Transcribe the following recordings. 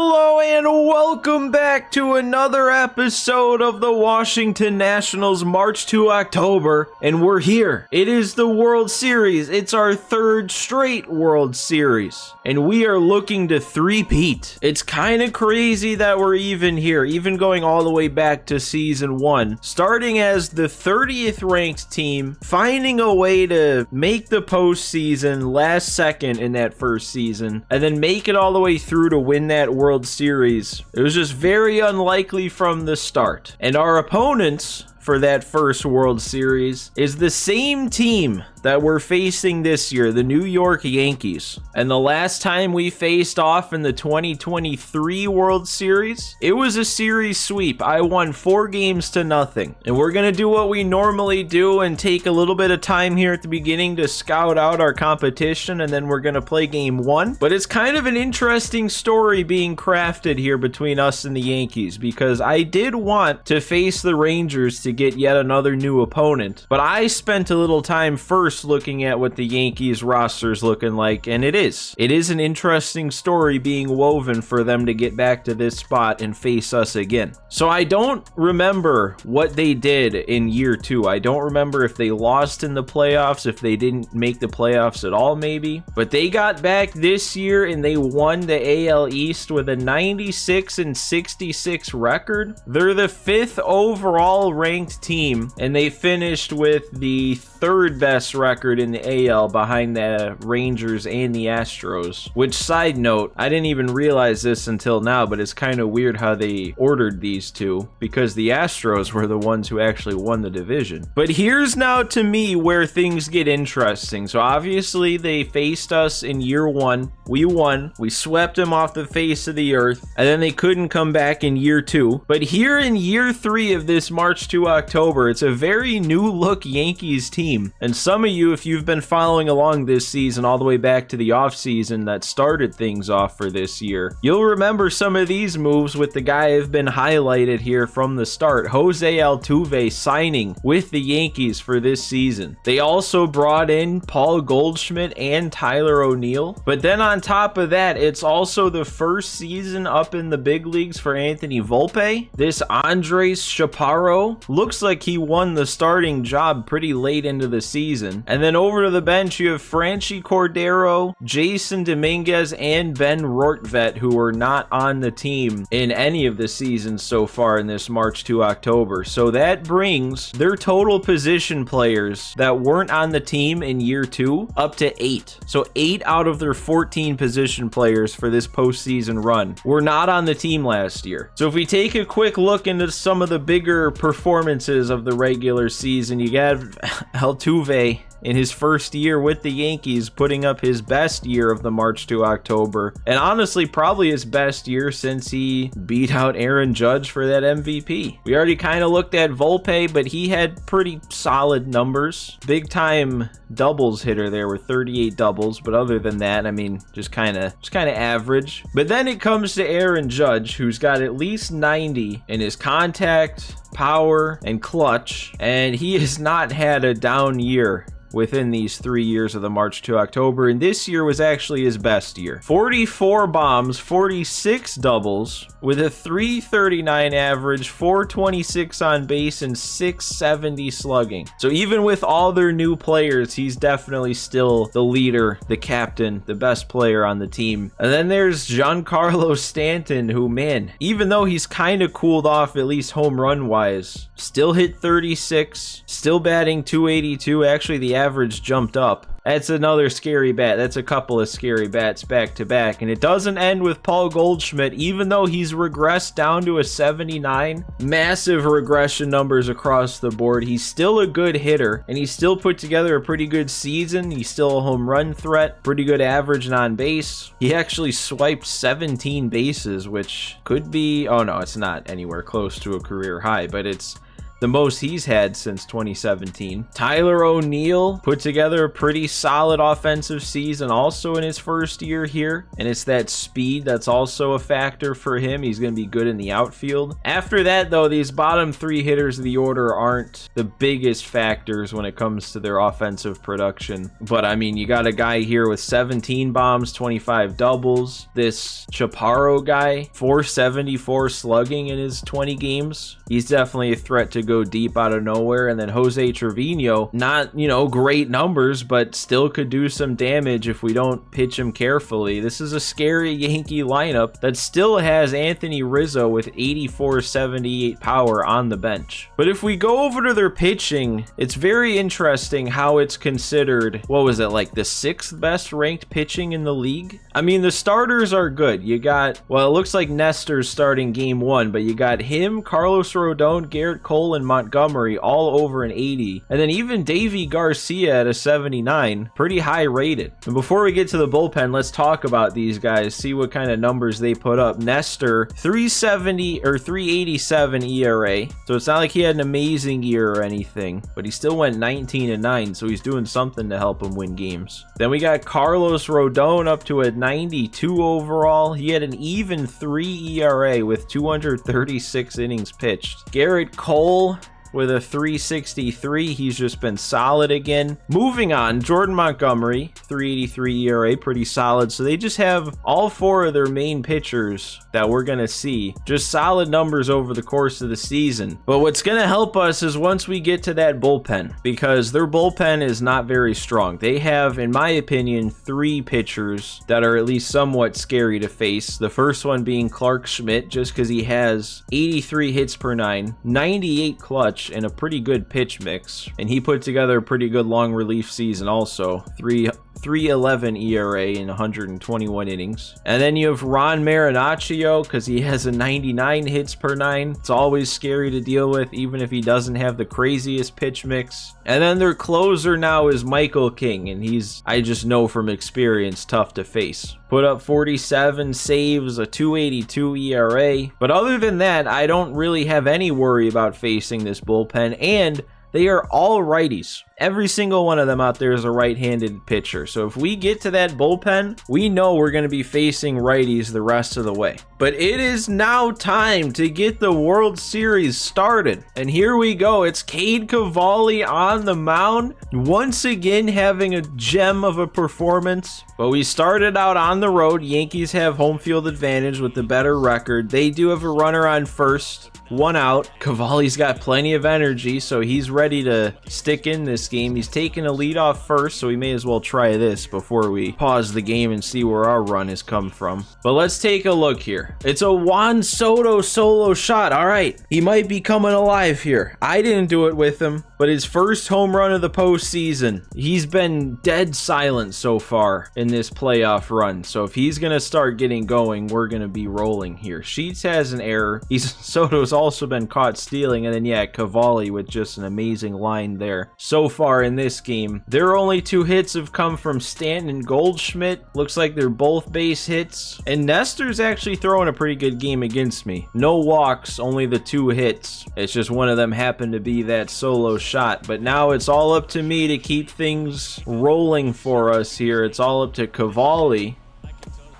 Hello and welcome back to another episode of the Washington Nationals March to October, and we're here. It is the World Series. It's our third straight World Series, and we are looking to three-peat. It's kind of crazy that we're even here, even going all the way back to season 1, starting as the 30th ranked team, finding a way to make the postseason last second in that first season, and then make it all the way through to win that World Series. It was just very unlikely from the start. And our opponents for that first World Series is the same team that we're facing this year, the New York Yankees. And the last time we faced off in the 2023 World Series, it was a series sweep. I won 4-0. And we're going to do what we normally do and take a little bit of time here at the beginning to scout out our competition, and then we're going to play game 1. But it's kind of an interesting story being crafted here between us and the Yankees, because I did want to face the Rangers to get yet another new opponent, but I spent a little time first looking at what the Yankees roster's looking like, and it is an interesting story being woven for them to get back to this spot and face us again. So I don't remember what they did in year 2. I don't remember if they lost in the playoffs, if they didn't make the playoffs at all maybe, but they got back this year and they won the AL East with a 96-66 record. They're the 5th overall ranked team, and they finished with the 3rd best record in the AL behind the Rangers and the Astros. Which, side note, I didn't even realize this until now, but it's kind of weird how they ordered these two, because the Astros were the ones who actually won the division. But here's now to me where things get interesting. So obviously they faced us in year 1. We won. We swept them off the face of the earth, and then they couldn't come back in year 2. But here in year 3 of this March to October, it's a very new look Yankees team. And some of you, if you've been following along this season all the way back to the offseason that started things off for this year, you'll remember some of these moves with the guy who've been highlighted here from the start, Jose Altuve, signing with the Yankees for this season. They also brought in Paul Goldschmidt and Tyler O'Neill. But then on top of that, it's also the first season up in the big leagues for Anthony Volpe. This Andres Chaparro looks like he won the starting job pretty late into the season. And then over to the bench, you have Franchi Cordero, Jason Dominguez, and Ben Rortvedt, who are not on the team in any of the seasons so far in this March to October. So that brings their total position players that weren't on the team in year 2 up to 8. So 8 out of their 14 position players for this postseason run were not on the team last year. So if we take a quick look into some of the bigger performances of the regular season, you got Altuve in his first year with the Yankees putting up his best year of the March to October, and honestly probably his best year since he beat out Aaron Judge for that MVP. We already kind of looked at Volpe, but he had pretty solid numbers. Big time doubles hitter there with 38 doubles, but other than that, I mean, just kind of average. But then it comes to Aaron Judge, who's got at least 90 in his contact, power, and clutch, and he has not had a down year within these 3 years of the March to October, and this year was actually his best year. 44 bombs, 46 doubles, with a 339 average, 426 on base, and 670 slugging. So even with all their new players, he's definitely still the leader, the captain, the best player on the team. And then there's Giancarlo Stanton, who, man, even though he's kind of cooled off, at least home run wise, still hit 36, still batting 282. Actually, the average jumped up. That's another scary bat. That's a couple of scary bats back to back. And it doesn't end with Paul Goldschmidt, even though he's regressed down to a 79. Massive regression numbers across the board. He's still a good hitter, and he still put together a pretty good season. He's still a home run threat, pretty good average and on base. He actually swiped 17 bases, which could be, oh no, it's not anywhere close to a career high, but it's the most he's had since 2017. Tyler O'Neill put together a pretty solid offensive season also in his first year here, and it's that speed that's also a factor for him. He's going to be good in the outfield. After that, though, these bottom 3 hitters of the order aren't the biggest factors when it comes to their offensive production. But I mean, you got a guy here with 17 bombs, 25 doubles. This Chaparro guy, 474 slugging in his 20 games. He's definitely a threat to go deep out of nowhere. And then Jose Trevino, not, you know, great numbers, but still could do some damage if we don't pitch him carefully. This is a scary Yankee lineup that still has Anthony Rizzo with 84-78 power on the bench. But if we go over to their pitching, it's very interesting how it's considered, what was it, like the 6th best ranked pitching in the league? I mean, the starters are good. You got, well, it looks like Nestor's starting game 1, but you got him, Carlos Rodon, Garrett Cole, and Montgomery all over an 80. And then even Davy Garcia at a 79, pretty high rated. And before we get to the bullpen, let's talk about these guys, see what kind of numbers they put up. Nestor, 370 or 387 ERA. So it's not like he had an amazing year or anything, but he still went 19-9, so he's doing something to help him win games. Then we got Carlos Rodon up to a 92 overall. He had an even 3 ERA with 236 innings pitched. Garrett Cole with a 363. He's just been solid again. Moving on, Jordan Montgomery, 383 ERA, pretty solid. So they just have all 4 of their main pitchers that we're going to see just solid numbers over the course of the season. But what's going to help us is once we get to that bullpen, because their bullpen is not very strong. They have, in my opinion, 3 pitchers that are at least somewhat scary to face. The first one being Clark Schmidt, just because he has 83 hits per 9, 98 clutch, and a pretty good pitch mix. And he put together a pretty good long relief season also. 311 ERA in 121 innings. And then you have Ron Marinaccio, because he has a 99 hits per 9. It's always scary to deal with, even if he doesn't have the craziest pitch mix. And then their closer now is Michael King, and he's, I just know from experience, tough to face. Put up 47 saves, a 282 ERA. But other than that, I don't really have any worry about facing this bullpen, and they are all righties. Every single one of them out there is a right-handed pitcher. So if we get to that bullpen, we know we're going to be facing righties the rest of the way. But it is now time to get the World Series started. And here we go. It's Cade Cavalli on the mound, once again having a gem of a performance. But we started out on the road. Yankees have home field advantage with the better record. They do have a runner on first. 1 out. Cavalli's got plenty of energy, so he's ready to stick in this game. He's taking a lead off first, so we may as well try this before we pause the game and see where our run has come from. But let's take a look here. It's a Juan Soto solo shot. All right, he might be coming alive here. I didn't do it with him, but his first home run of the postseason. He's been dead silent so far in this playoff run. So if he's going to start getting going, we're going to be rolling here. Sheets has an error. Soto's also been caught stealing. And then, yeah, Cavalli with just an amazing line there. So far in this game, their only 2 hits have come from Stanton and Goldschmidt. Looks like they're both base hits. And Nestor's actually throwing a pretty good game against me. No walks, only the 2 hits. It's just one of them happened to be that solo shot. But now it's all up to me to keep things rolling for us here. It's all up to Cavalli.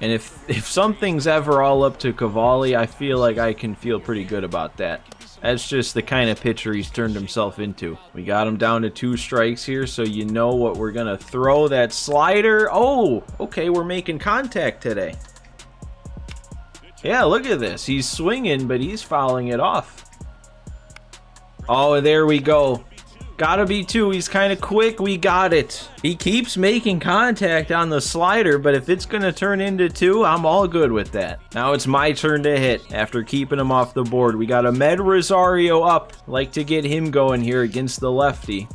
And if something's ever all up to Cavalli, I feel like I can feel pretty good about that. That's just the kind of pitcher he's turned himself into. We got him down to 2 strikes here, so you know what we're going to throw. That slider. Oh, okay, we're making contact today. Yeah, look at this. He's swinging, but he's fouling it off. Oh, there we go. Gotta be 2. He's kind of quick. We got it. He keeps making contact on the slider, but if it's going to turn into 2, I'm all good with that. Now it's my turn to hit after keeping him off the board. We got Ahmed Rosario up. Like to get him going here against the lefty.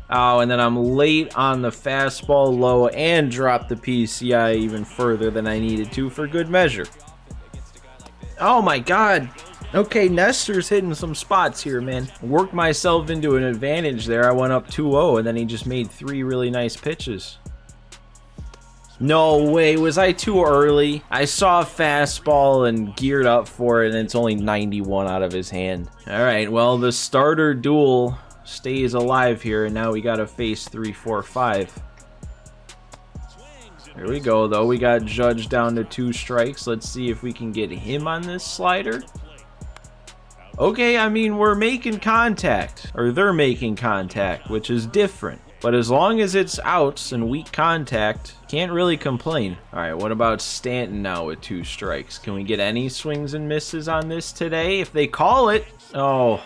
Oh, and then I'm late on the fastball low and dropped the PCI even further than I needed to for good measure. Oh my God. Okay, Nestor's hitting some spots here, man. Worked myself into an advantage there. I went up 2-0, and then he just made 3 really nice pitches. No way, was I too early? I saw a fastball and geared up for it, and it's only 91 out of his hand. All right, well, the starter duel stays alive here, and now we got to face 3, 4, 5. There we go, though. We got Judge down to 2 strikes. Let's see if we can get him on this slider. Okay, I mean, we're making contact, or they're making contact, which is different. But as long as it's outs and weak contact, can't really complain. All right, what about Stanton now with 2 strikes? Can we get any swings and misses on this today? If they call it, oh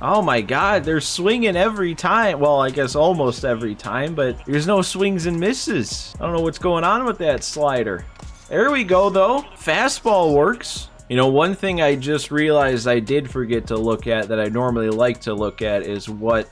my God, they're swinging every time. Well, I guess almost every time, but there's no swings and misses. I don't know what's going on with that slider. There we go, though. Fastball works. You know, one thing I just realized I did forget to look at that I normally like to look at is what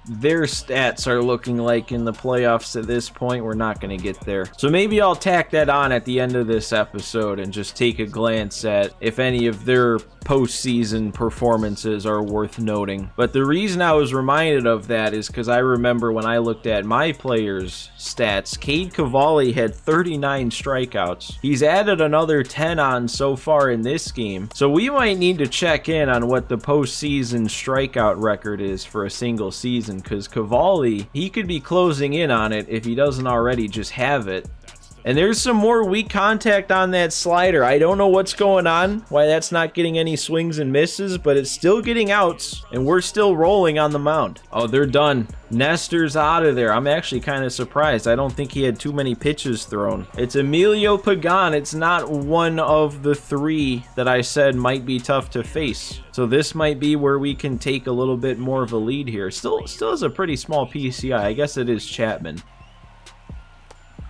their stats are looking like in the playoffs at this point. We're not going to get there. So maybe I'll tack that on at the end of this episode and just take a glance at if any of their postseason performances are worth noting. But the reason I was reminded of that is because I remember when I looked at my players' stats, Cade Cavalli had 39 strikeouts. He's added another 10 on so far in this game. So we might need to check in on what the postseason strikeout record is for a single season, because Cavalli, he could be closing in on it if he doesn't already just have it. And there's some more weak contact on that slider. I don't know what's going on, why that's not getting any swings and misses, but it's still getting outs, and we're still rolling on the mound. Oh, they're done. Nestor's out of there. I'm actually kind of surprised. I don't think he had too many pitches thrown. It's Emilio Pagan. It's not one of the 3 that I said might be tough to face. So this might be where we can take a little bit more of a lead here. Still is a pretty small PCI. I guess it is Chapman.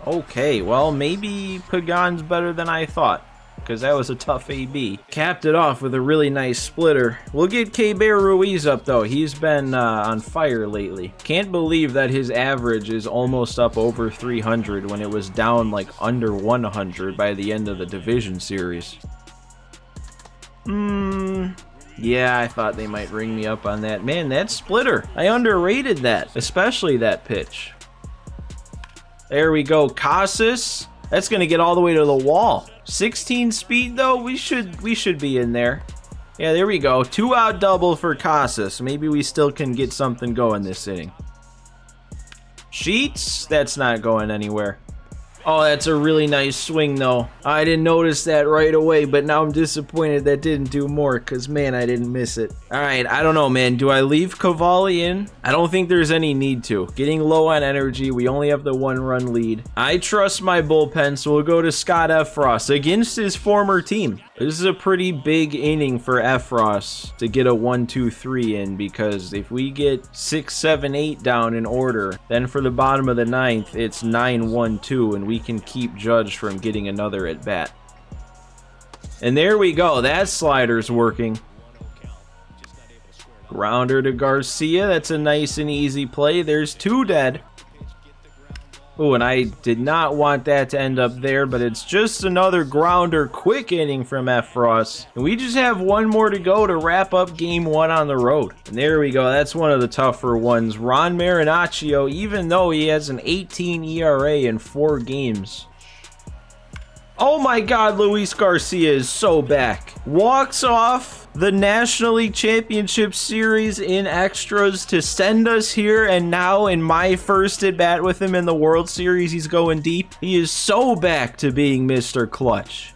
Okay, well, maybe Pagan's better than I thought, because that was a tough AB. Capped it off with a really nice splitter. We'll get K-Bear Ruiz up, though. He's been on fire lately. Can't believe that his average is almost up over 300 when it was down like under 100 by the end of the division series. Yeah, I thought they might ring me up on that. Man, that splitter, I underrated that, especially that pitch. There we go, Casas. That's gonna get all the way to the wall. 16 speed though, we should be in there. Yeah, there we go. 2-out double for Casas. Maybe we still can get something going this inning. Sheets, that's not going anywhere. Oh, that's a really nice swing though. I didn't notice that right away, but now I'm disappointed that didn't do more, because man, I didn't miss it. All right, I don't know, man. Do I leave Cavalli in? I don't think there's any need to. Getting low on energy, we only have the 1-run lead. I trust my bullpen, so we'll go to Scott Effross against his former team. This is a pretty big inning for Effross to get a 1-2-3 in, because if we get 6, 7, 8 down in order, then for the bottom of the 9th, it's 9-1-2, and we can keep Judge from getting another at bat. And there we go. That slider's working. Grounder to Garcia. That's a nice and easy play. There's 2 dead. Oh, and I did not want that to end up there, but it's just another grounder. Quick inning from Effross. And we just have 1 more to go to wrap up game 1 on the road. And there we go. That's one of the tougher ones. Ron Marinaccio, even though he has an 18 ERA in 4 games. Oh my God, Luis Garcia is so back. Walks off the National League Championship Series in extras to send us here, and now in my first at bat with him in the World Series, he's going deep. He is so back to being Mr. Clutch.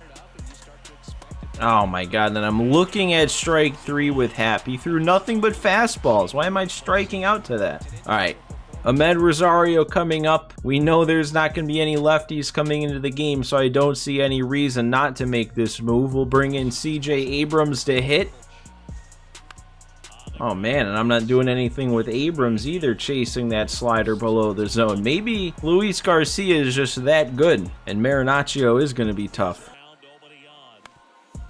Oh my God, then I'm looking at strike 3 with Hap. He threw nothing but fastballs. Why am I striking out to that? All right. Ahmed Rosario coming up. We know there's not going to be any lefties coming into the game, so I don't see any reason not to make this move. We'll bring in CJ Abrams to hit. Oh man, and I'm not doing anything with Abrams either, chasing that slider below the zone. Maybe Luis Garcia is just that good, and Marinaccio is going to be tough.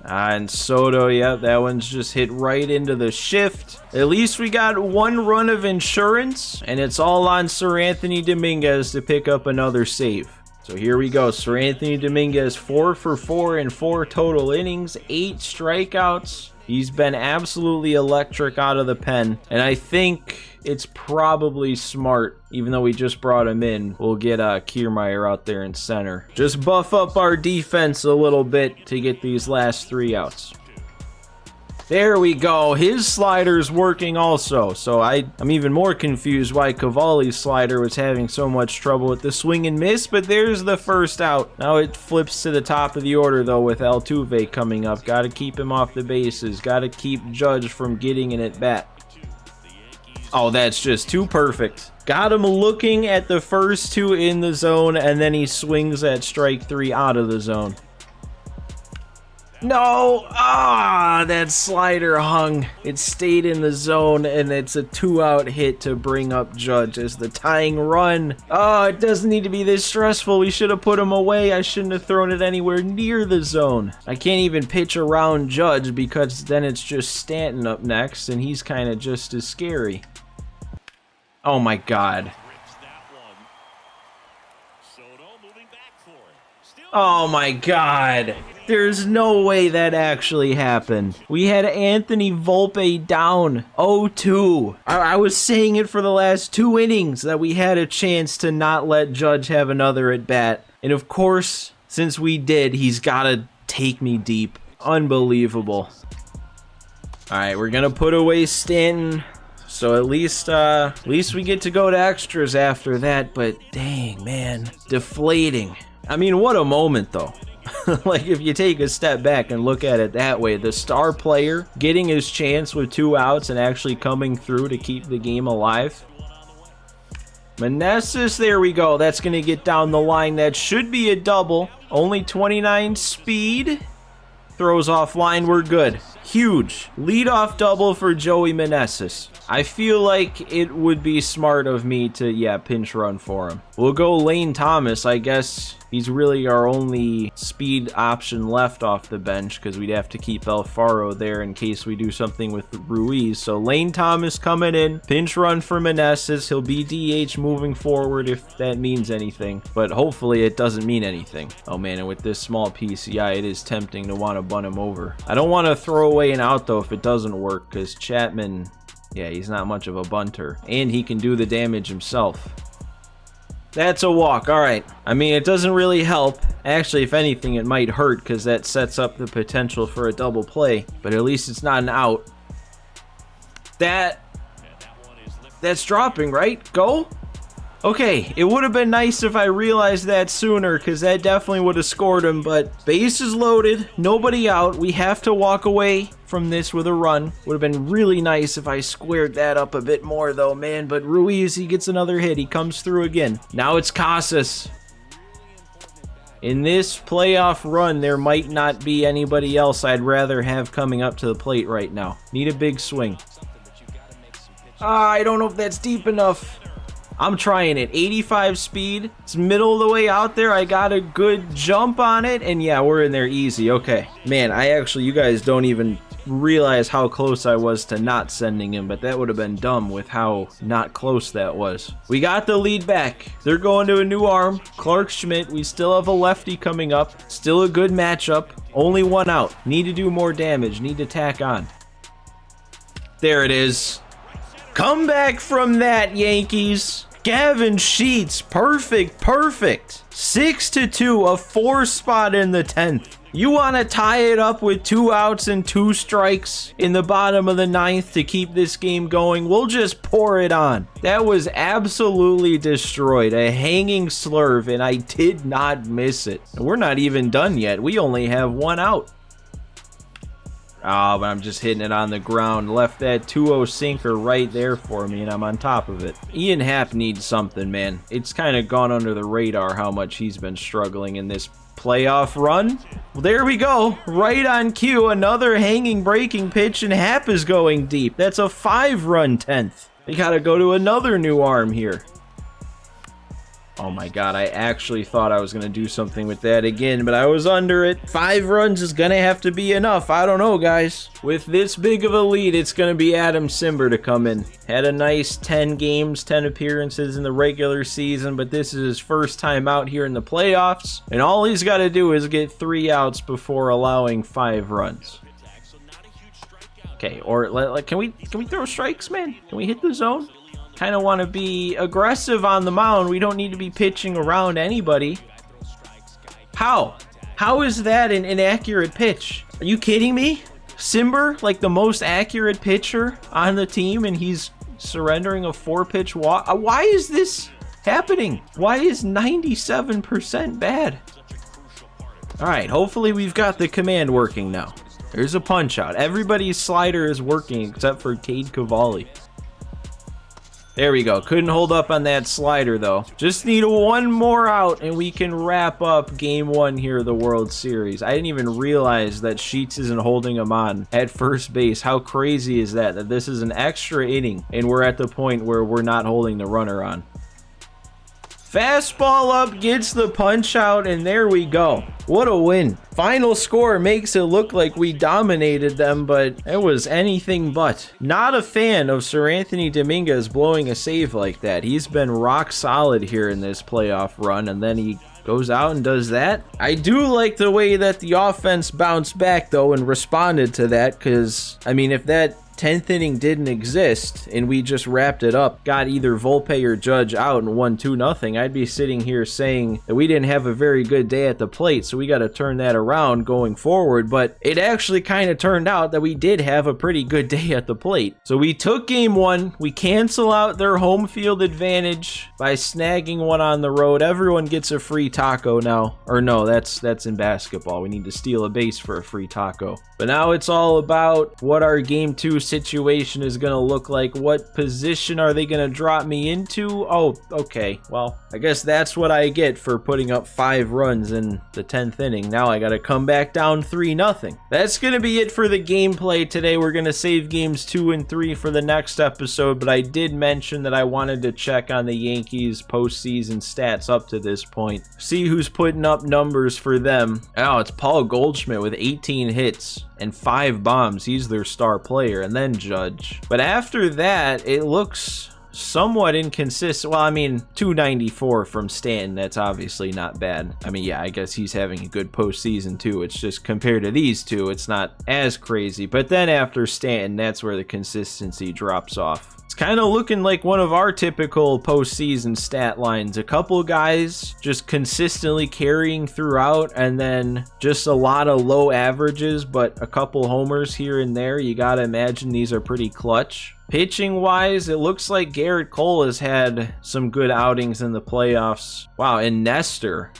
And Soto, yeah, that one's just hit right into the shift. At least we got 1 run of insurance, and it's all on Sir Anthony Dominguez to pick up another save. So here we go. Sir Anthony Dominguez, 4 for 4 in 4 total innings, 8 strikeouts. He's been absolutely electric out of the pen, and I think it's probably smart, even though we just brought him in, we'll get Kiermaier out there in center. Just buff up our defense a little bit to get these last 3 outs. There we go. His slider's working also. So I'm even more confused why Cavalli's slider was having so much trouble with the swing and miss, but there's the first out. Now it flips to the top of the order, though, with Altuve coming up. Got to keep him off the bases. Got to keep Judge from getting an at-bat. Oh, that's just too perfect. Got him looking at the first 2 in the zone, and then he swings at strike 3 out of the zone. No! Ah, that slider hung. It stayed in the zone, and it's a 2-out hit to bring up Judge as the tying run. Oh, it doesn't need to be this stressful. We should have put him away. I shouldn't have thrown it anywhere near the zone. I can't even pitch around Judge because then it's just Stanton up next, and he's kind of just as scary. Oh my God. Oh my God. There's no way that actually happened. We had Anthony Volpe down 0-2. I was saying it for the last 2 innings that we had a chance to not let Judge have another at bat. And of course, since we did, he's got to take me deep. Unbelievable. All right, we're going to put away Stanton. So at least we get to go to extras after that. But dang, man, deflating. I mean, what a moment, though. Like, if you take a step back and look at it that way, the star player getting his chance with 2 outs and actually coming through to keep the game alive. Meneses, there we go. That's going to get down the line. That should be a double. Only 29 speed. Throws off line. We're good. Huge. Leadoff double for Joey Meneses. I feel like it would be smart of me to, pinch run for him. We'll go Lane Thomas. I guess he's really our only speed option left off the bench because we'd have to keep Alfaro there in case we do something with Ruiz. So Lane Thomas coming in. Pinch run for Meneses. He'll be DH moving forward if that means anything. But hopefully it doesn't mean anything. Oh man, and with this small PCI, it is tempting to want to bunt him over. I don't want to throw away an out though if it doesn't work because Chapman... yeah, he's not much of a bunter. And he can do the damage himself. That's a walk. All right. I mean, it doesn't really help. Actually, if anything, it might hurt because that sets up the potential for a double play. But at least it's not an out. That's dropping, right? Go? Okay, it would have been nice if I realized that sooner because that definitely would have scored him, but bases loaded, nobody out. We have to walk away from this with a run. Would have been really nice if I squared that up a bit more though, man, but Ruiz, he gets another hit. He comes through again. Now it's Casas. In this playoff run, there might not be anybody else I'd rather have coming up to the plate right now. Need a big swing. I don't know if that's deep enough. I'm trying it. 85 speed. It's middle of the way out there. I got a good jump on it. And yeah, we're in there easy. Okay. Man, you guys don't even realize how close I was to not sending him, but that would have been dumb with how not close that was. We got the lead back. They're going to a new arm. Clark Schmidt. We still have a lefty coming up. Still a good matchup. Only 1 out. Need to do more damage. Need to tack on. There it is. Come back from that, Yankees. Gavin Sheets, perfect. 6-2, a 4 spot in the 10th. You want to tie it up with 2 outs and 2 strikes in the bottom of the 9th to keep this game going? We'll just pour it on. That was absolutely destroyed. A hanging slurve, and I did not miss it. And we're not even done yet. We only have 1 out. Oh, but I'm just hitting it on the ground. Left that 2-0 sinker right there for me, and I'm on top of it. Ian Happ needs something, man. It's kind of gone under the radar how much he's been struggling in this playoff run. Well, there we go. Right on cue. Another hanging breaking pitch, and Happ is going deep. That's a 5-run 10th. We got to go to another new arm here. Oh my god, I actually thought I was going to do something with that again, but I was under it. 5 runs is going to have to be enough. I don't know, guys. With this big of a lead, it's going to be Adam Simber to come in. Had a nice 10 games, 10 appearances in the regular season, but this is his first time out here in the playoffs, and all he's got to do is get 3 outs before allowing 5 runs. Okay, or like, can we throw strikes, man? Can we hit the zone? Kind of want to be aggressive on the mound. We don't need to be pitching around anybody. How? How is that an inaccurate pitch? Are you kidding me? Simber, like the most accurate pitcher on the team, and he's surrendering a 4-pitch walk. Why is this happening? Why is 97% bad? All right, hopefully we've got the command working now. There's a punch out. Everybody's slider is working except for Cade Cavalli. There we go. Couldn't hold up on that slider, though. Just need one more out, and we can wrap up Game 1 here of the World Series. I didn't even realize that Sheets isn't holding him on at first base. How crazy is that? That this is an extra inning, and we're at the point where we're not holding the runner on. Fastball up, gets the punch out, and there we go. What a win. Final score makes it look like we dominated them, but it was anything but. Not a fan of Sir Anthony Dominguez blowing a save like that. He's been rock solid here in this playoff run, and then he goes out and does that. I do like the way that the offense bounced back, though, and responded to that, because, I mean, if that 10th inning didn't exist and we just wrapped it up, got either Volpe or Judge out and won 2-0, I'd be sitting here saying that we didn't have a very good day at the plate, so we got to turn that around going forward. But it actually kind of turned out that we did have a pretty good day at the plate. So we took Game 1, we cancel out their home field advantage by snagging one on the road. Everyone gets a free taco now. Or no, that's in basketball. We need to steal a base for a free taco. But now it's all about what our Game 2 situation is going to look like. What position are they going to drop me into? Oh, okay. Well, I guess that's what I get for putting up 5 runs in the 10th inning. Now I got to come back down 3-0. That's going to be it for the gameplay today. We're going to save games 2 and 3 for the next episode, but I did mention that I wanted to check on the Yankees postseason stats up to this point. See who's putting up numbers for them. Oh, it's Paul Goldschmidt with 18 hits and 5 bombs. He's their star player, and then Judge. But after that, it looks somewhat inconsistent. Well, I mean, 294 from Stanton. That's obviously not bad. I mean, yeah, I guess he's having a good postseason too. It's just compared to these two, it's not as crazy. But then after Stanton, that's where the consistency drops off. It's kind of looking like one of our typical postseason stat lines. A couple guys just consistently carrying throughout, and then just a lot of low averages, but a couple homers here and there. You got to imagine these are pretty clutch. Pitching wise, it looks like Garrett Cole has had some good outings in the playoffs. Wow, and Nestor.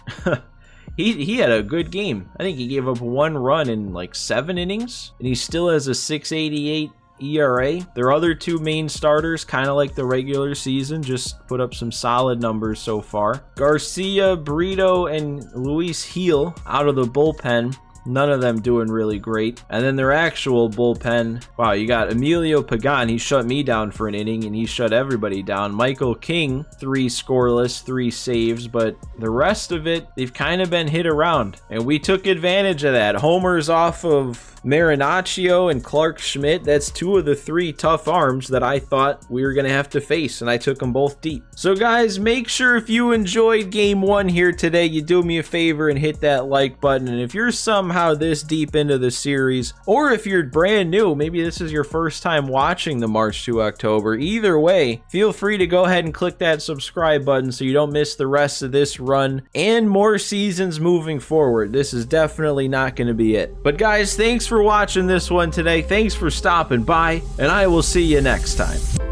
He had a good game. I think he gave up 1 run in like 7 innings, and he still has a 6.88 ERA. Their other 2 main starters, kind of like the regular season, just put up some solid numbers so far. Garcia, Brito, and Luis Gil out of the bullpen. None of them doing really great. And then their actual bullpen, wow, you got Emilio Pagan. He shut me down for an inning, and he shut everybody down. Michael King, 3 scoreless, 3 saves, but the rest of it, they've kind of been hit around. And we took advantage of that. Homers off of Marinaccio and Clark Schmidt. That's 2 of the 3 tough arms that I thought we were going to have to face, and I took them both deep. So guys, make sure if you enjoyed Game 1 here today, you do me a favor and hit that like button. And if you're somehow this deep into the series, or if you're brand new, maybe this is your first time watching the March to October, either way, feel free to go ahead and click that subscribe button so you don't miss the rest of this run and more seasons moving forward. This is definitely not going to be it. But guys, thanks for watching this one today. Thanks for stopping by, and I will see you next time.